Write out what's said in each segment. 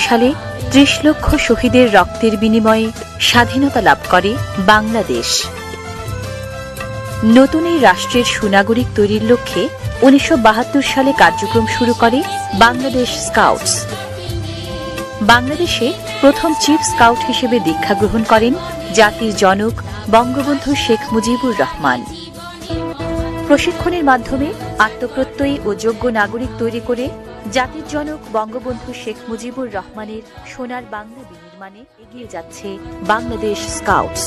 সালে ৩০ লক্ষ শহীদের রক্তের বিনিময়ে স্বাধীনতা লাভ করে বাংলাদেশ। নতুন এই রাষ্ট্রের সুনাগরিক তৈরির লক্ষ্যে ১৯৭২ সালে কার্যক্রম শুরু করে বাংলাদেশ স্কাউটস। বাংলাদেশে প্রথম চিফ স্কাউট হিসেবে দীক্ষা গ্রহণ করেন জাতির জনক বঙ্গবন্ধু শেখ মুজিবুর রহমান। প্রশিক্ষণের মাধ্যমে আত্মপ্রত্যয়ী ও যোগ্য নাগরিক তৈরি করে জাতির জনক বঙ্গবন্ধু শেখ মুজিবুর রহমানের সোনার বাংলা বিনির্মাণে এগিয়ে যাচ্ছে বাংলাদেশ স্কাউটস।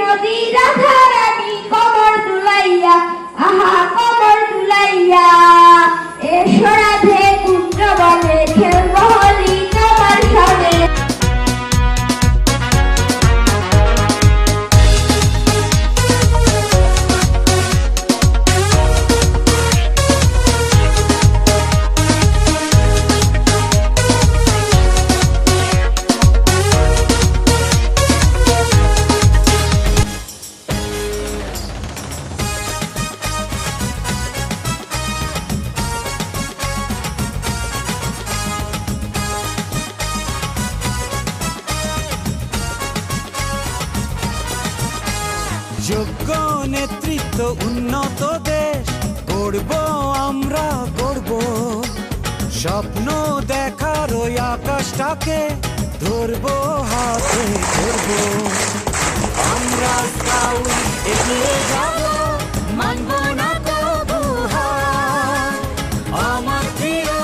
নদী রাধারানী কমর দুলাইয়া, আহা কমর দুলাইয়া, এসো রাধে কুঞ্জ বনে খেলবো হোলি তোমার সনে। যোগ্য নেতৃত্ব উন্নত দেশ গড়ব আমরা গড়ব, স্বপ্ন দেখার ওই আকাশটাকে ধরবো হাতে ধরবো, আমরা স্কাউট এগিয়ে যাব, মানব না কবু হার। আমার প্রিয়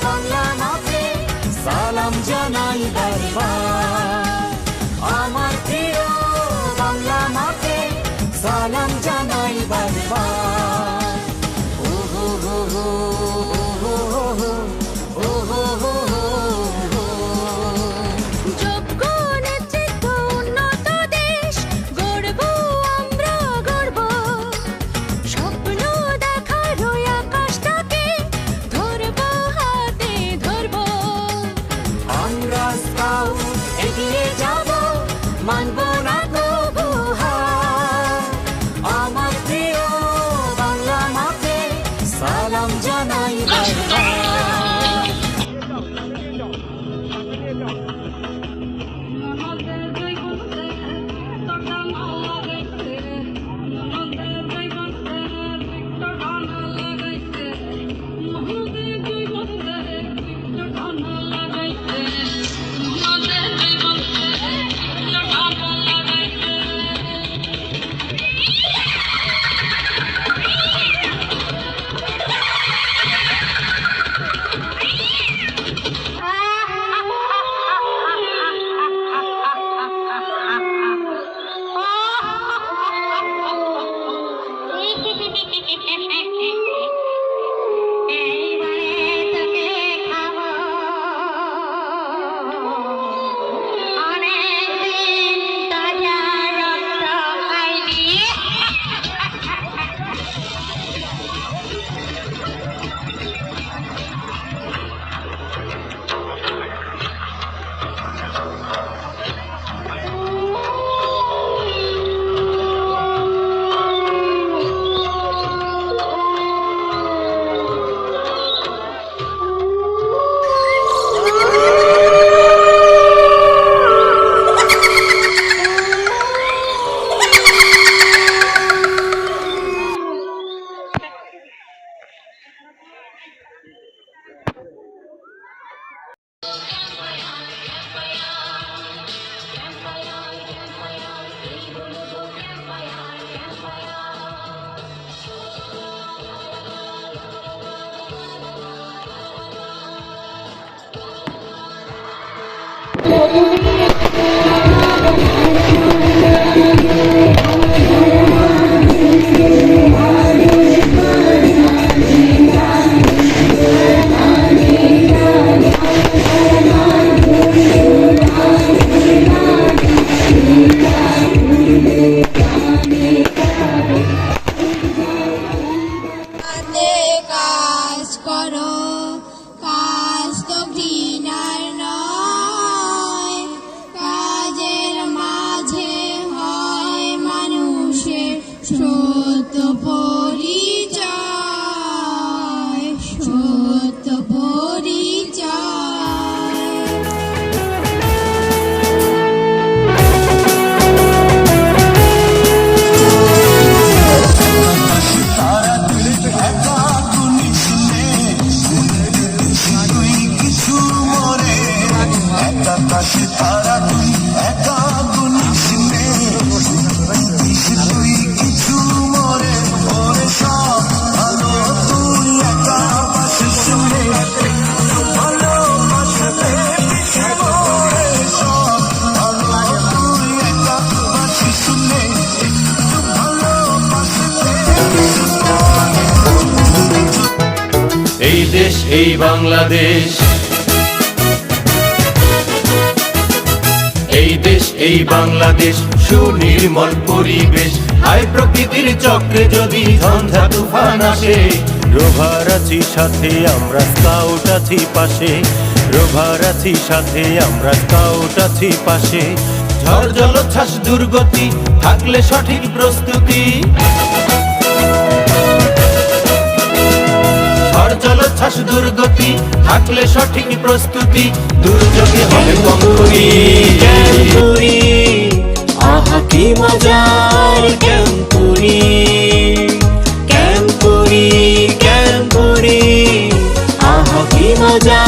বাংলা মাকে সালাম জানাই বারবার, আমার প্রিয় বাংলা মাকে সালাম জানাই বারবার। ও হো হো হো হো হো হো হো হো হো। যোগ্য নেতৃত্ব উন্নত দেশ গড়ব আমরা গড়ব, জানাই বাই বাই। কাজ করো, কাজ তো ঘৃণার নয়, কাজের মাঝে হয় মানুষের সত্য পরিচয়, সত্য পরিচয়। তারা তুই একা গুনিস নে, তুই কিছু মরে ওরে সব ভালো, তুই একা বাসিস নে, ভালো বাসতে পিছে মরে সব ভালো, তুই একা বাসিস নে, ভালো বাসতে পিছে মরে। এই দেশ এই বাংলাদেশ, এই দেশ এই বাংলাদেশ, সুনির্মল পরিবেশ। হায় প্রকৃতির চক্রে যদি ঝঞ্ঝা তুফান আসে, রোভার আছি সাথে আমরা, স্কাউট আছি পাশে, রোভার আছি সাথে আমরা, স্কাউট আছি পাশে। ঝড় জলোচ্ছ্বাস দুর্গতি থাকলে সঠিক প্রস্তুতি, ঝড় জলোচ্ছ্বাস দুর্গতি থাকলে সঠিক প্রস্তুতি, দুর্যোগে হবে কঙ্কুরি। ক্যাম্পুরি, আহা কি মজার ক্যাম্পুরি, ক্যাম্পুরি, ক্যাম্পুরি, আহা কি মজা।